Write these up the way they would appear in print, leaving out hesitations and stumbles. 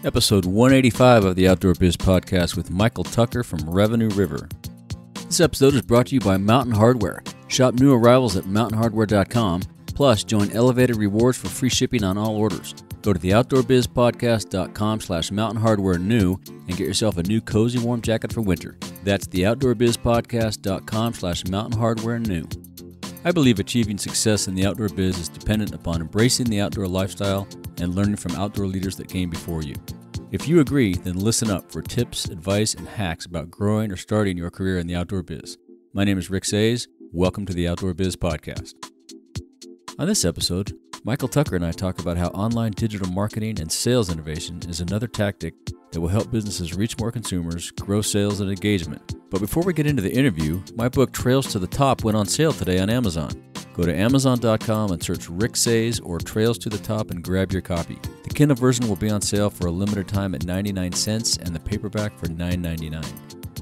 Episode 185 of the Outdoor Biz Podcast with Michael Tucker from Revenue River. This episode is brought to you by Mountain Hardware. Shop new arrivals at mountainhardware.com, plus join elevated rewards for free shipping on all orders. Go to theoutdoorbizpodcast.com/mountainhardwarenew and get yourself a new cozy warm jacket for winter. That's theoutdoorbizpodcast.com/mountainhardwarenew. I believe achieving success in the outdoor biz is dependent upon embracing the outdoor lifestyle and learning from outdoor leaders that came before you. If you agree, then listen up for tips, advice, and hacks about growing or starting your career in the outdoor biz. My name is Rick Sayes. Welcome to the Outdoor Biz Podcast. On this episode, Michael Tucker and I talk about how online digital marketing and sales innovation is another tactic that will help businesses reach more consumers, grow sales, and engagement. But before we get into the interview, my book Trails to the Top went on sale today on Amazon. Go to amazon.com and search Rick Sayes or Trails to the Top and grab your copy. The Kindle version will be on sale for a limited time at 99 cents and the paperback for $9.99.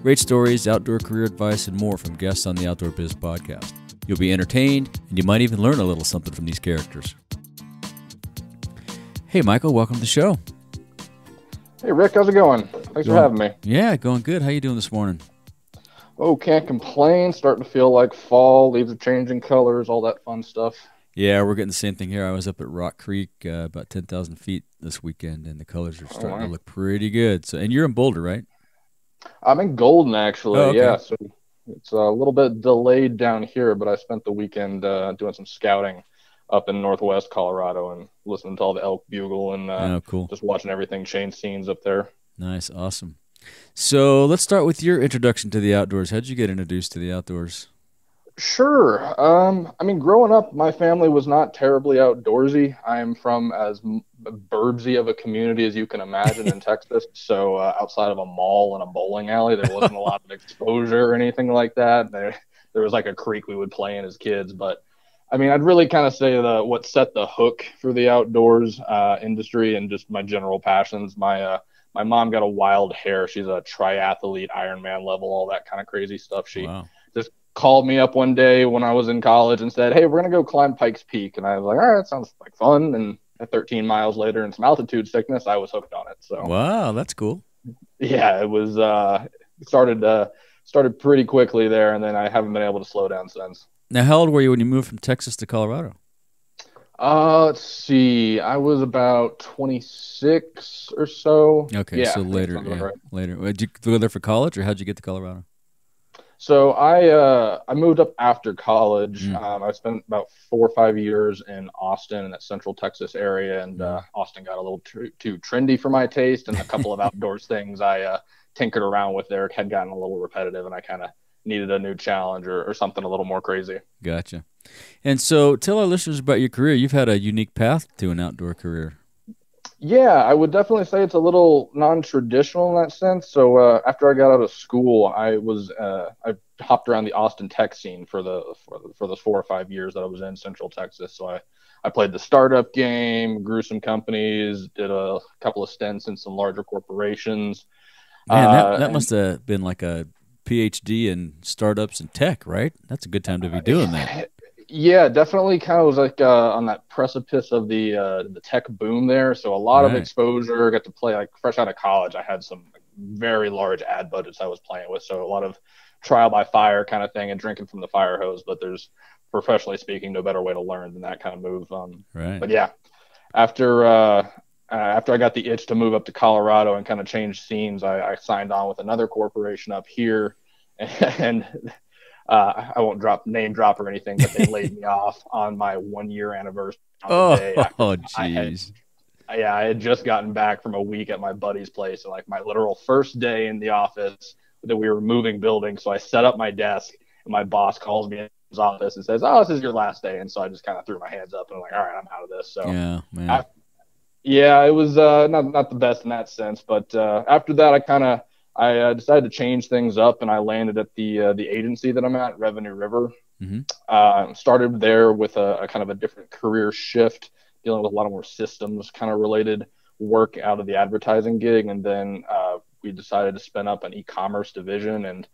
Great stories, outdoor career advice, and more from guests on the Outdoor Biz Podcast. You'll be entertained, and you might even learn a little something from these characters. Hey, Michael, welcome to the show. Hey, Rick, how's it going? Thanks for having me. Yeah, going good. How you doing this morning? Oh, can't complain. Starting to feel like fall. Leaves are changing colors, all that fun stuff. Yeah, we're getting the same thing here. I was up at Rock Creek, about 10,000 feet this weekend, and the colors are starting to look pretty good. So, and you're in Boulder, right? I'm in Golden, actually. Oh, okay. Yeah, so it's a little bit delayed down here, but I spent the weekend doing some scouting up in northwest Colorado and listening to all the elk bugle and cool. Just watching everything change scenes up there. Nice, awesome. So let's start with your introduction to the outdoors. How'd you get introduced to the outdoors? Sure. I mean, growing up, my family was not terribly outdoorsy. I'm from as Burbsy of a community as you can imagine in Texas. So outside of a mall and a bowling alley, there wasn't a lot of exposure or anything like that. There was like a creek we would play in as kids. But, I mean, I'd really kind of say what set the hook for the outdoors industry and just my general passions. My mom got a wild hair. She's a triathlete, Ironman level, all that kind of crazy stuff. She just called me up one day when I was in college and said, hey, we're going to go climb Pikes Peak. And I was like, all right, sounds like fun. And at 13 miles later and some altitude sickness, I was hooked on it. So wow, that's cool. Yeah, it was started pretty quickly there. And then I haven't been able to slow down since. Now, how old were you when you moved from Texas to Colorado? Let's see. I was about 26 or so. Okay, yeah, so later. Yeah, right. Later. Did you go there for college, or how'd you get to Colorado? So I moved up after college. I spent about 4 or 5 years in Austin in that central Texas area, and Austin got a little too trendy for my taste, and a couple of outdoors things I tinkered around with there had gotten a little repetitive, and I kind of needed a new challenge or something a little more crazy. Gotcha. And so tell our listeners about your career. You've had a unique path to an outdoor career. Yeah, I would definitely say it's a little non-traditional in that sense. So after I got out of school, I hopped around the Austin tech scene for those 4 or 5 years that I was in Central Texas. So I played the startup game, grew some companies, did a couple of stints in some larger corporations. Man, that must have been like a PhD in startups and tech, right? That's a good time to be doing that. Yeah, definitely kind of was like on that precipice of the tech boom there. So a lot of exposure, got to play like fresh out of college. I had some very large ad budgets I was playing with. So a lot of trial by fire kind of thing and drinking from the fire hose. But there's, professionally speaking, no better way to learn than that kind of move. But yeah, after I got the itch to move up to Colorado and kind of change scenes, I signed on with another corporation up here, and I won't name drop or anything, but they laid me off on my 1-year anniversary. Jeez. I had just gotten back from a week at my buddy's place, and like my literal first day in the office that we were moving buildings. So I set up my desk, and my boss calls me in his office and says, "Oh, this is your last day." And so I just kind of threw my hands up and I'm like, "All right, I'm out of this." So yeah, man. It was not the best in that sense, but after that, I decided to change things up, and I landed at the agency that I'm at, Revenue River. Started there with a kind of a different career shift, dealing with a lot of more systems kind of related work out of the advertising gig, and then we decided to spin up an e-commerce division, and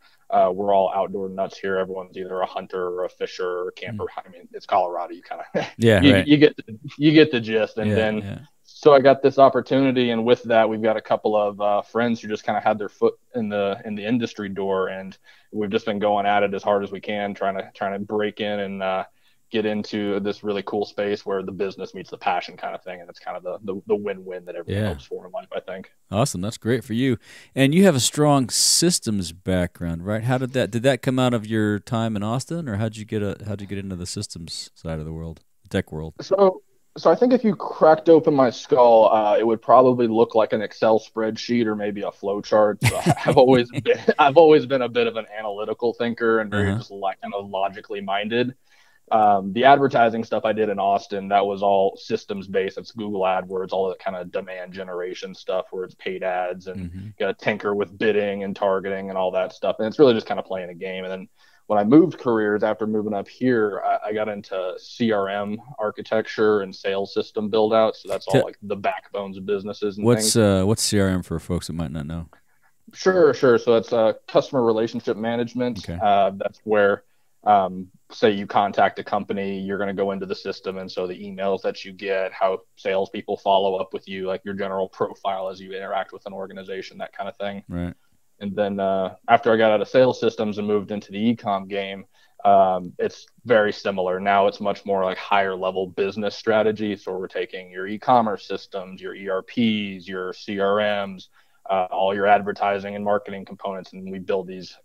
we're all outdoor nuts here. Everyone's either a hunter or a fisher or a camper. I mean, it's Colorado. You kind of you get the gist, and then So I got this opportunity, and with that, we've got a couple of friends who just kind of had their foot in the industry door, and we've just been going at it as hard as we can, trying to break in and get into this really cool space where the business meets the passion kind of thing, and it's kind of the win-win that everyone hopes for in life, I think. Awesome, that's great for you. And you have a strong systems background, right? How did that come out of your time in Austin, or how'd you get into the systems side of the world, the tech world? So I think if you cracked open my skull, it would probably look like an Excel spreadsheet or maybe a flow chart. So I've always been a bit of an analytical thinker and very just kind of logically minded. The advertising stuff I did in Austin, that was all systems based. It's Google AdWords, all that kind of demand generation stuff where it's paid ads and you got to tinker with bidding and targeting and all that stuff. And it's really just kind of playing a game. And then when I moved careers after moving up here, I got into CRM architecture and sales system build out. So that's all like the backbones of businesses and what's things. What's CRM for folks that might not know? Sure. So it's customer relationship management. Okay. That's where, say you contact a company, you're going to go into the system. And so the emails that you get, how salespeople follow up with you, like your general profile as you interact with an organization, that kind of thing. Right. And then after I got out of sales systems and moved into the e-com game, it's very similar. Now it's much more like higher level business strategy. So we're taking your e-commerce systems, your ERPs, your CRMs, all your advertising and marketing components, and we build these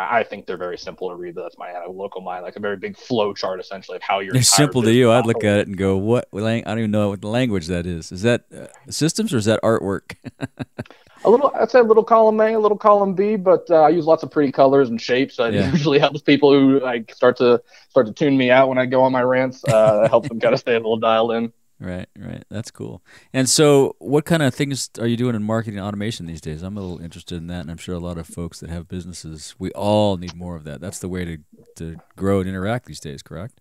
I think they're very simple to read, but that's my analytical mind, like a very big flow chart essentially of how your They're simple to you. I'd look at it and go, what? I don't even know what language that is. Is that systems or is that artwork? I'd say a little column A, a little column B, but I use lots of pretty colors and shapes. So it usually helps people who like start to tune me out when I go on my rants. Help them kind of stay a little dialed in. Right. That's cool. And so what kind of things are you doing in marketing and automation these days? I'm a little interested in that, and I'm sure a lot of folks that have businesses, we all need more of that. That's the way to grow and interact these days, correct?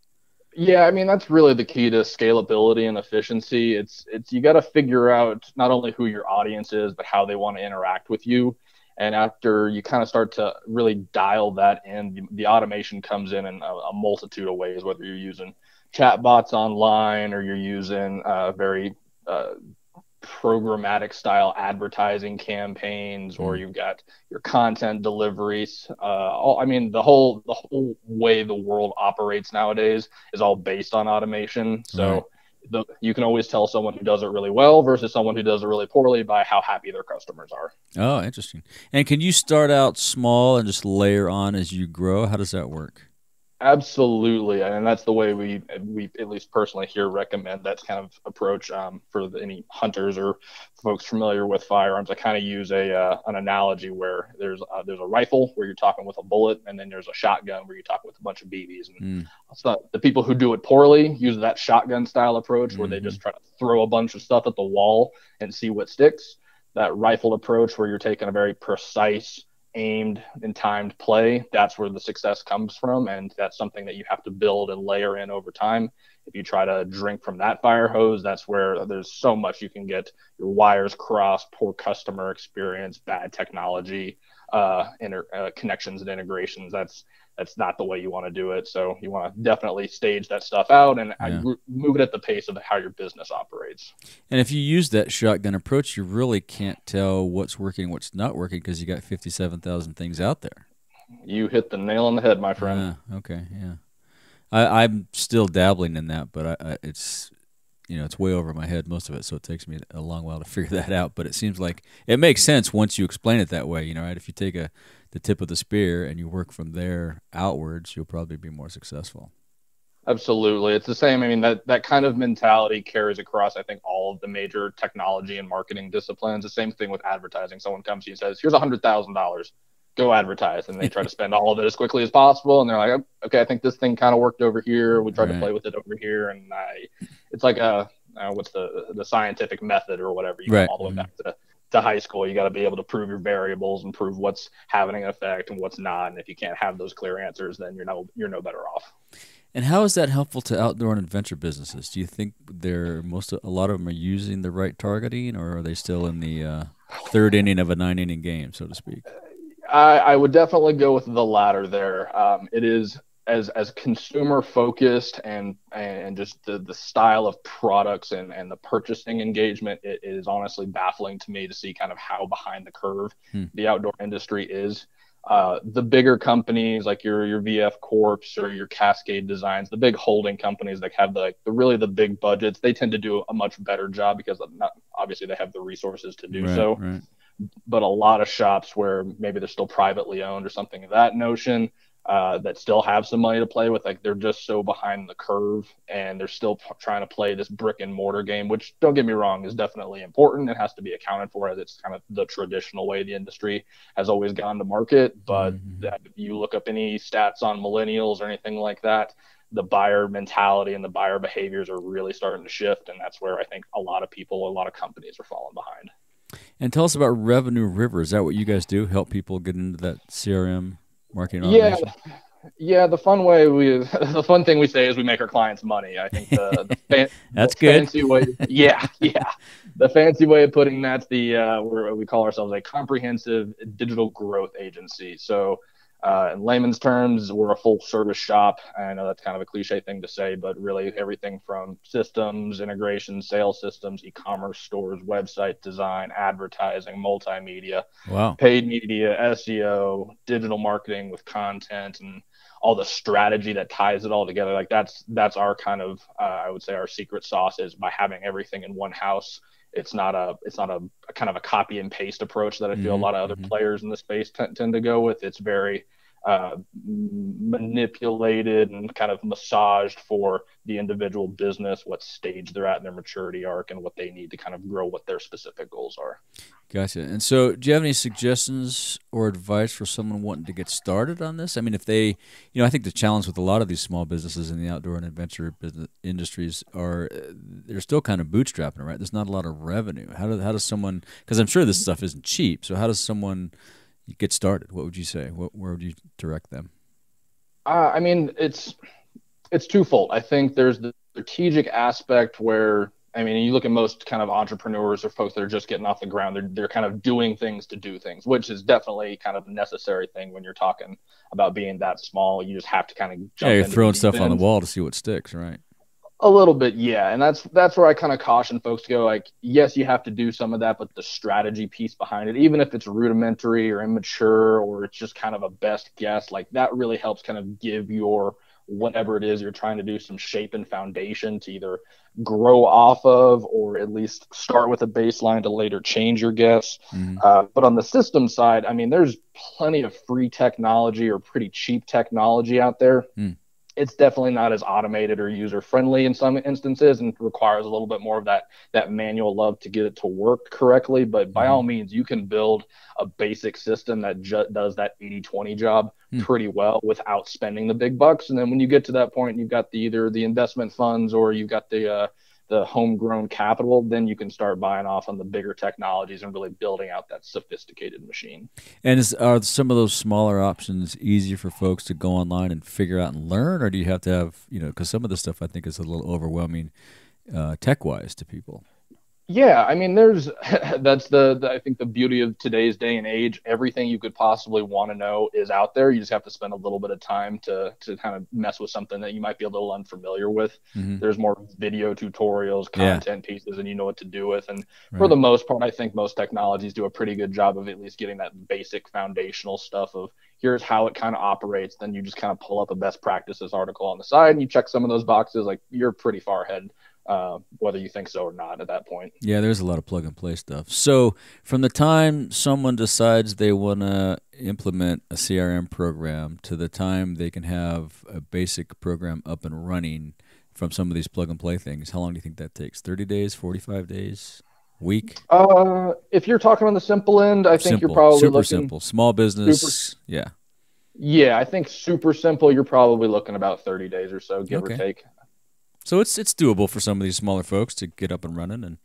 Yeah, I mean, that's really the key to scalability and efficiency. It's you got to figure out not only who your audience is, but how they want to interact with you. And after you kind of start to really dial that in, the automation comes in a multitude of ways, whether you're using chatbots online or you're using very programmatic style advertising campaigns, or you've got your content deliveries. The whole way the world operates nowadays is all based on automation. So you can always tell someone who does it really well versus someone who does it really poorly by how happy their customers are. Oh, interesting. And can you start out small and just layer on as you grow? How does that work? Absolutely, and that's the way we at least personally here recommend that kind of approach for any hunters or folks familiar with firearms. I kind of use an analogy where there's a rifle where you're talking with a bullet, and then there's a shotgun where you're talking with a bunch of BBs. And so the people who do it poorly use that shotgun style approach where they just try to throw a bunch of stuff at the wall and see what sticks. That rifle approach where you're taking a very precise, aimed and timed play, that's where the success comes from, and that's something that you have to build and layer in over time. If you try to drink from that fire hose, that's where there's so much you can get your wires crossed, poor customer experience, bad technology, connections and integrations. That's not the way you want to do it. So you want to definitely stage that stuff out and move it at the pace of how your business operates. And if you use that shotgun approach, you really can't tell what's working and what's not working because you got 57,000 things out there. You hit the nail on the head, my friend. Okay, yeah. I'm still dabbling in that, but it's way over my head, most of it, so it takes me a long while to figure that out. But it seems like it makes sense once you explain it that way, right? If you take the tip of the spear and you work from there outwards, you'll probably be more successful. Absolutely. It's the same. I mean, that kind of mentality carries across, I think, all of the major technology and marketing disciplines. The same thing with advertising. Someone comes to you and says, here's $100,000. Go advertise. And they try to spend all of it as quickly as possible. And they're like, okay, I think this thing kind of worked over here. We tried to play with it over here. And it's like what's the scientific method or whatever. You go all the way back to high school. You got to be able to prove your variables and prove what's having an effect and what's not. And if you can't have those clear answers, then you're no better off. And how is that helpful to outdoor and adventure businesses? Do you think a lot of them are using the right targeting, or are they still in the third inning of a 9-inning game, so to speak? I would definitely go with the latter there. It is as consumer focused and just the style of products and the purchasing engagement, it is honestly baffling to me to see kind of how behind the curve the outdoor industry is. The bigger companies like your VF Corps or your Cascade Designs, the big holding companies that have the big budgets, they tend to do a much better job because obviously they have the resources to do so. Right. But a lot of shops where maybe they're still privately owned or something of that notion, that still have some money to play with, like they're just so behind the curve and they're still trying to play this brick and mortar game, which, don't get me wrong, is definitely important. It has to be accounted for as it's kind of the traditional way the industry has always gone to market. But if you look up any stats on millennials or anything like that, the buyer mentality and the buyer behaviors are really starting to shift. And that's where I think a lot of companies are falling behind. And tell us about Revenue River. Is that what you guys do? Help people get into that CRM marketing automation? Yeah. The fun thing we say is we make our clients money. I think that's good. Fancy way. Yeah. The fancy way of putting that's we call ourselves a comprehensive digital growth agency. So, in layman's terms, we're a full service shop. I know that's kind of a cliche thing to say, but really everything from systems, integration, sales systems, e-commerce stores, website design, advertising, multimedia, paid media, SEO, digital marketing with content, and all the strategy that ties it all together. Like that's our kind of, I would say our secret sauce is by having everything in one house. It's not a kind of a copy and paste approach that I feel a lot of other players in the space tend to go with. It's very manipulated and kind of massaged for the individual business, what stage they're at in their maturity arc and what they need to kind of grow what their specific goals are. Gotcha. And so do you have any suggestions or advice for someone wanting to get started on this? I mean, if they, I think the challenge with a lot of these small businesses in the outdoor and adventure business industries are they're still kind of bootstrapping, right? There's not a lot of revenue. How does someone, because I'm sure this stuff isn't cheap, so how does someone get started? What would you say? Where would you direct them? I mean, it's twofold. I think there's the strategic aspect where, I mean, you look at most kind of entrepreneurs or folks that are just getting off the ground, they're kind of doing things to do things, which is definitely kind of a necessary thing when you're talking about being that small. You just have to kind of jump. Yeah, you're throwing stuff on the wall to see what sticks, right? A little bit, yeah. And that's where I kind of caution folks to go, like, yes, you have to do some of that, but the strategy piece behind it, even if it's rudimentary or immature or it's just kind of a best guess, like that really helps kind of give your whatever it is you're trying to do some shape and foundation to either grow off of or at least start with a baseline to later change your guess. But on the system side, I mean, there's plenty of free technology or pretty cheap technology out there. It's definitely not as automated or user friendly in some instances and requires a little bit more of that manual love to get it to work correctly. But by all means, you can build a basic system that does that 80-20 job pretty well without spending the big bucks. And then when you get to that point, you've got either the investment funds or you've got the homegrown capital, then you can start buying off on the bigger technologies and really building out that sophisticated machine. And are some of those smaller options easier for folks to go online and figure out and learn, or do you have to have, because some of the stuff I think is a little overwhelming tech-wise to people? Yeah, I mean, that's I think the beauty of today's day and age. Everything you could possibly want to know is out there. You just have to spend a little bit of time to kind of mess with something that you might be a little unfamiliar with. There's more video tutorials, content pieces, and you know what to do with. And for the most part, I think most technologies do a pretty good job of at least getting that basic foundational stuff of here's how it kind of operates. Then you just kind of pull up a best practices article on the side and you check some of those boxes. Like you're pretty far ahead. Whether you think so or not at that point. Yeah, there's a lot of plug and play stuff. So from the time someone decides they want to implement a CRM program to the time they can have a basic program up and running from some of these plug and play things, how long do you think that takes? 30 days, 45 days, week? If you're talking on the simple end, I think you're probably super simple. Small business, yeah. Yeah, I think super simple, you're probably looking about 30 days or so, give or take. So it's doable for some of these smaller folks to get up and running and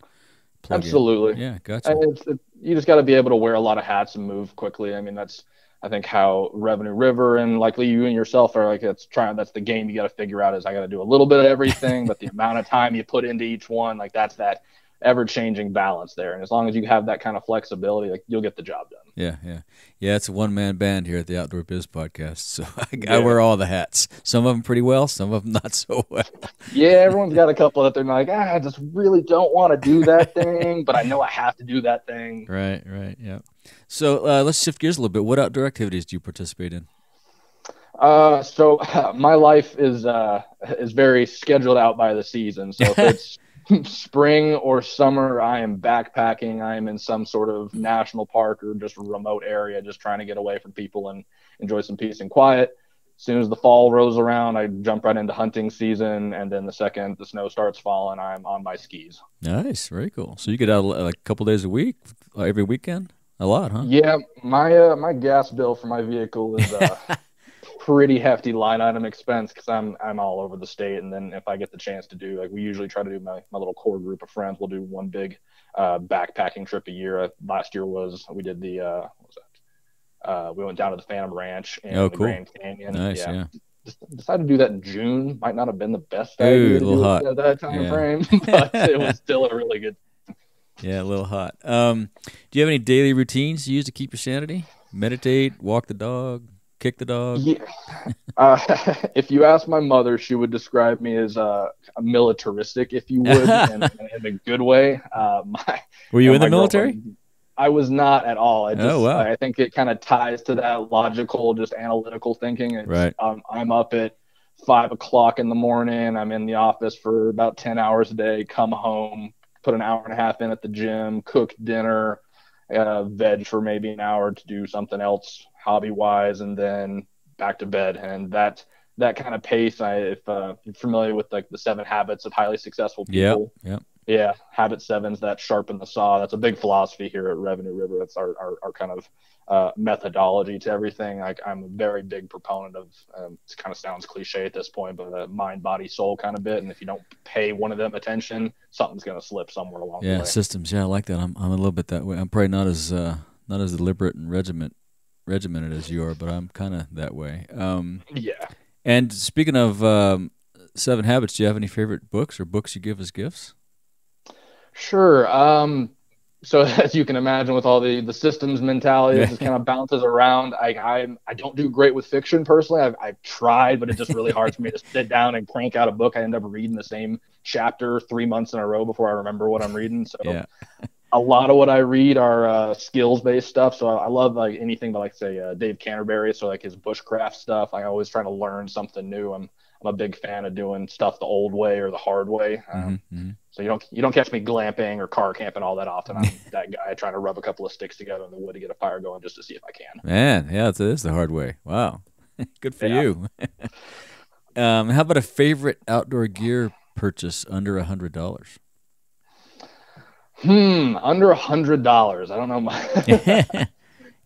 plug Absolutely. in. Yeah, gotcha. And you just got to be able to wear a lot of hats and move quickly. I mean, that's I think how Revenue River and likely you and yourself are like that's the game you got to figure out is I got to do a little bit of everything, but the amount of time you put into each one, like that's that ever-changing balance there. And as long as you have that kind of flexibility, like, you'll get the job done. Yeah. It's a one-man band here at the Outdoor Biz Podcast, so I wear all the hats. Some of them pretty well, some of them not so well. Yeah, everyone's got a couple that they're like, I just really don't want to do that thing, but I know I have to do that thing. Right, yeah. So let's shift gears a little bit. What outdoor activities do you participate in? So my life is very scheduled out by the season. So if it's spring or summer, I am backpacking. I am in some sort of national park or just a remote area, just trying to get away from people and enjoy some peace and quiet. As soon as the fall rolls around, I jump right into hunting season. And then the second the snow starts falling, I'm on my skis. Nice. Very cool. So you get out like a couple days a week, every weekend? A lot, huh? Yeah. My gas bill for my vehicle is pretty hefty line item expense, because I'm all over the state. And then if I get the chance to do, like, we usually try to do my little core group of friends, we'll do one big backpacking trip a year. Last year we did the what was that? We went down to the Phantom Ranch in the Grand Canyon. Nice, yeah. Decided to do that in June. Might not have been the best idea to do it at that time frame, but it was still a really good. Yeah, a little hot. Do you have any daily routines you use to keep your sanity? Meditate, walk the dog, kick the dog? Yeah. If you ask my mother, she would describe me as a militaristic, if you would, in a good way. Were you in the military? I was not at all. Wow. I think it kind of ties to that logical, just analytical thinking. Right. I'm up at 5 o'clock in the morning. I'm in the office for about 10 hours a day, come home, put an hour and a half in at the gym, cook dinner, veg for maybe an hour to do something else hobby-wise, and then back to bed. And that kind of pace, if you're familiar with like the 7 habits of highly successful people. Yeah, habit 7's that sharpen the saw. That's a big philosophy here at Revenue River. That's our kind of methodology to everything. Like, I'm a very big proponent of, it kind of sounds cliche at this point, but a mind, body, soul kind of bit. And if you don't pay one of them attention, something's going to slip somewhere along the way. Yeah, systems. Yeah, I like that. I'm a little bit that way. I'm probably not as deliberate and regimented as you are, but I'm kind of that way. Yeah. And speaking of 7 habits, do you have any favorite books or books you give as gifts? Sure. So as you can imagine, with all the systems mentality, it just kind of bounces around. I don't do great with fiction personally. I've tried, but it's just really hard for me to sit down and crank out a book. I end up reading the same chapter 3 months in a row before I remember what I'm reading. So a lot of what I read are skills-based stuff. So I love like anything by, like, say, Dave Canterbury. So like his bushcraft stuff. I always try to learn something new. I'm a big fan of doing stuff the old way or the hard way. So you don't catch me glamping or car camping all that often. I'm that guy trying to rub a couple of sticks together in the wood to get a fire going just to see if I can. Man, yeah, it is the hard way. Wow, good for you. How about a favorite outdoor gear purchase under $100? Under $100. I don't know.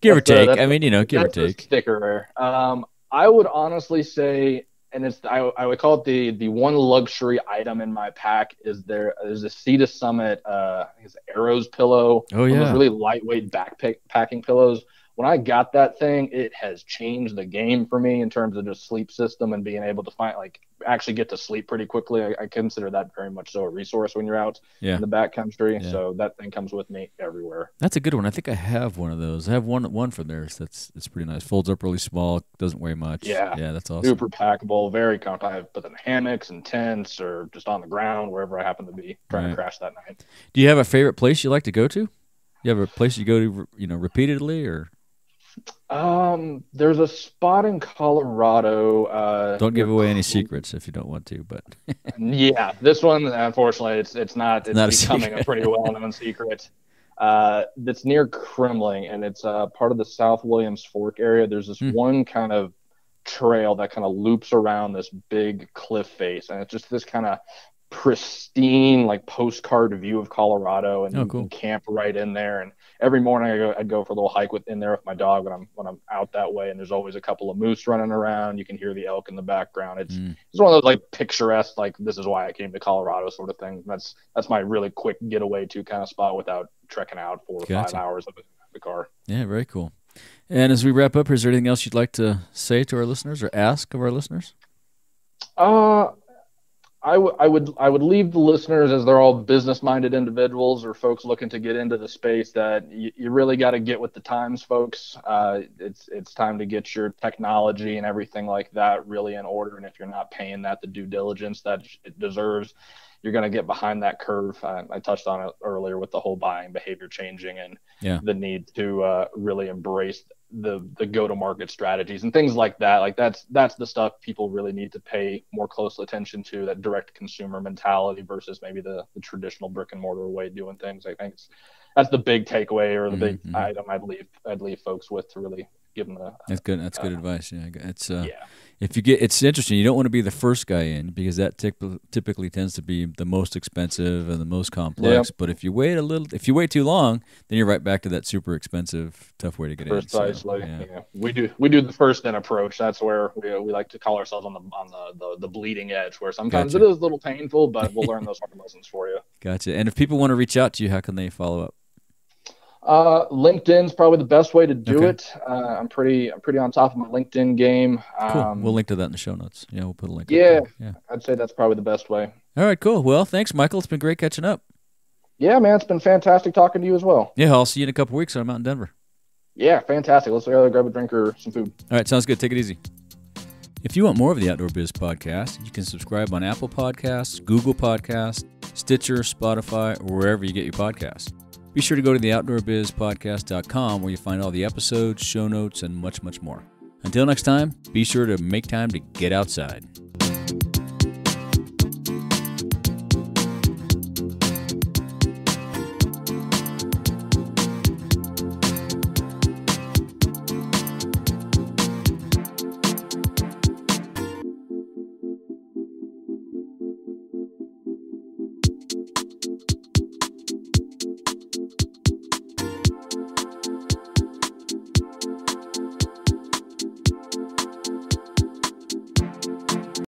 Give or take. I mean, give or take. Sticker. I would honestly say, and I would call it the one luxury item in my pack is there's a Sea to Summit, I think it's Arrows pillow. Oh yeah. Those really lightweight backpacking pillows. When I got that thing, it has changed the game for me in terms of just sleep system and being able to actually get to sleep pretty quickly. I consider that very much so a resource when you're out in the backcountry. Yeah. So that thing comes with me everywhere. That's a good one. I think I have one of those. I have one from there. So it's pretty nice. Folds up really small. Doesn't weigh much. Yeah, that's awesome. Super packable. Very comfortable. I put in hammocks and tents or just on the ground wherever I happen to be trying to crash that night. Do you have a favorite place you like to go to? You have a place you go to, repeatedly, or? There's a spot in Colorado. Don't give away any secrets if you don't want to, but yeah, this one, unfortunately, it's not becoming a pretty well-known secret. That's near Kremling, and it's part of the South Williams Fork area. There's this one kind of trail that kind of loops around this big cliff face, and it's just this kind of pristine, like, postcard view of Colorado, and you can camp right in there. And every morning I'd go for a little hike in there with my dog when I'm out that way. And there's always a couple of moose running around. You can hear the elk in the background. It's one of those, like, picturesque, like, this is why I came to Colorado sort of thing. That's my really quick getaway to kind of spot without trekking out 4 or 5 hours of the car. Yeah, very cool. And as we wrap up, is there anything else you'd like to say to our listeners or ask of our listeners? I would leave the listeners, as they're all business-minded individuals or folks looking to get into the space, that you really got to get with the times, folks. It's time to get your technology and everything like that really in order. And if you're not paying that the due diligence that it deserves, you're going to get behind that curve. I touched on it earlier with the whole buying behavior changing and the need to really embrace the go-to-market strategies and things like that. Like that's the stuff people really need to pay more close attention to, that direct consumer mentality versus maybe the traditional brick and mortar way of doing things. I think that's the big takeaway, or the big item I'd leave folks with, to really give them that's good advice. Yeah, it's it's interesting. You don't want to be the first guy in, because that typically tends to be the most expensive and the most complex. Yep. But if you wait too long, then you're right back to that super expensive, tough way to get in. Precisely. So, we do the first in approach. That's where we like to call ourselves on the bleeding edge, where sometimes it is a little painful, but we'll learn those hard lessons for you. Gotcha. And if people want to reach out to you, how can they follow up? LinkedIn's probably the best way to do it. I'm pretty on top of my LinkedIn game. Cool. We'll link to that in the show notes. Yeah, we'll put a link. Yeah, I'd say that's probably the best way. All right, cool. Well, thanks, Michael. It's been great catching up. Yeah, man, it's been fantastic talking to you as well. Yeah, I'll see you in a couple weeks when I'm out in Denver. Yeah, fantastic. Let's go grab a drink or some food. All right, sounds good. Take it easy. If you want more of the Outdoor Biz Podcast, you can subscribe on Apple Podcasts, Google Podcasts, Stitcher, Spotify, or wherever you get your podcasts. Be sure to go to the outdoorbizpodcast.com, where you find all the episodes, show notes, and much, much more. Until next time, be sure to make time to get outside.